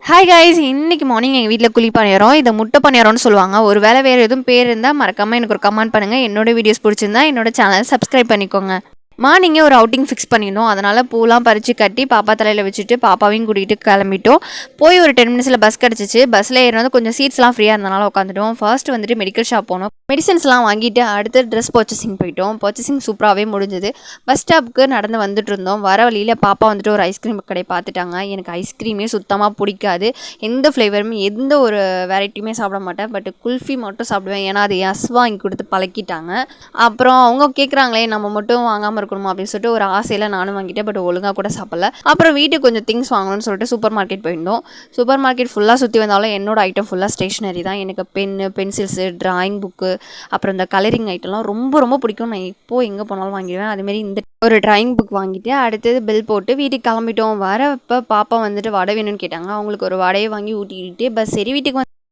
Hi guys, இன்னைக்கு morning எங்கள் வீட்டில் குழி பணியாரம், இதை முட்டை பணியாரம்னு சொல்லுவாங்க. ஒரு வேளை வேறு எதுவும் பேர் இருந்தால் மறக்காமல் எனக்கு ஒரு கமெண்ட் பண்ணுங்கள். என்னோட வீடியோஸ் பிடிச்சிருந்தா என்னோட சேனலை சப்ஸ்கிரைப் பண்ணிக்கோங்க. மார்னிங்கே ஒரு அவுட்டிங் ஃபிக்ஸ் பண்ணியிருந்தோம். அதனால் பூலாம் பறித்து கட்டி பாப்பா தலையில் வச்சுட்டு பாப்பாவையும் கூட்டிகிட்டு கிளம்பிட்டோம். போய் ஒரு 10 மினிட்ஸில் பஸ் கிடச்சிச்சு. பஸ்ஸில் ஏறினது கொஞ்சம் சீட்ஸ்லாம் ஃப்ரீயாக இருந்தனால உட்காந்துட்டோம். ஃபர்ஸ்ட் வந்துட்டு மெடிக்கல் ஷாப் போனோம். மெடிசன்ஸ்லாம் வாங்கிட்டு அடுத்து ட்ரெஸ் பர்ச்சேசிங் போயிட்டோம். பர்ச்சேசிங் சூப்பராகவே முடிஞ்சுது. பஸ் ஸ்டாப்புக்கு நடந்து வந்துட்டு இருந்தோம். வர வழியில் பாப்பா வந்துட்டு ஒரு ஐஸ்கிரீம் கடை பார்த்துட்டாங்க. எனக்கு ஐஸ்கிரீமே சுத்தமாக பிடிக்காது. எந்த ஃப்ளேவருமே எந்த ஒரு வெரைட்டியுமே சாப்பிட மாட்டேன். பட் குல்ஃபி மட்டும் சாப்பிடுவேன். ஏன்னா அது வாங்கி கொடுத்து பழக்கிட்டாங்க. அப்புறம் அவங்க கேட்குறாங்களே நம்ம மட்டும் வாங்காமல் இருக்கணுமா அப்படின்னு சொல்லிட்டு ஒரு ஆசையில் நானும் வாங்கிட்டேன். பட் ஒழுங்காக கூட சாப்பிடல. அப்புறம் வீட்டுக்கு கொஞ்சம் திங்ஸ் வாங்கணும்னு சொல்லிட்டு சூப்பர் மார்க்கெட் போயிருந்தோம். சூப்பர் மார்க்கெட் ஃபுல்லாக சுற்றி வந்தாலும் என்னோட ஐட்டம் ஃபுல்லாக ஸ்டேஷ்னரி தான். எனக்கு பென்னு, பென்சில்ஸு, ட்ராயிங் புக்கு, அப்புறம் இந்த கலரிங் ஐட்டம்லாம் ரொம்ப ரொம்ப பிடிக்கும். நான் இப்போது எங்கே போனாலும் வாங்கிடுவேன். அதுமாரி இந்த ஒரு ட்ராயிங் புக் வாங்கிட்டு அடுத்தது பில் போட்டு வீட்டுக்கு கிளம்பிட்டோம். வரப்போ பாப்பா வந்துட்டு வடை வேணும்னு கேட்டாங்க. அவங்களுக்கு ஒரு வடையை வாங்கி ஊட்டிக்கிட்டே பஸ் சரி வீட்டுக்கு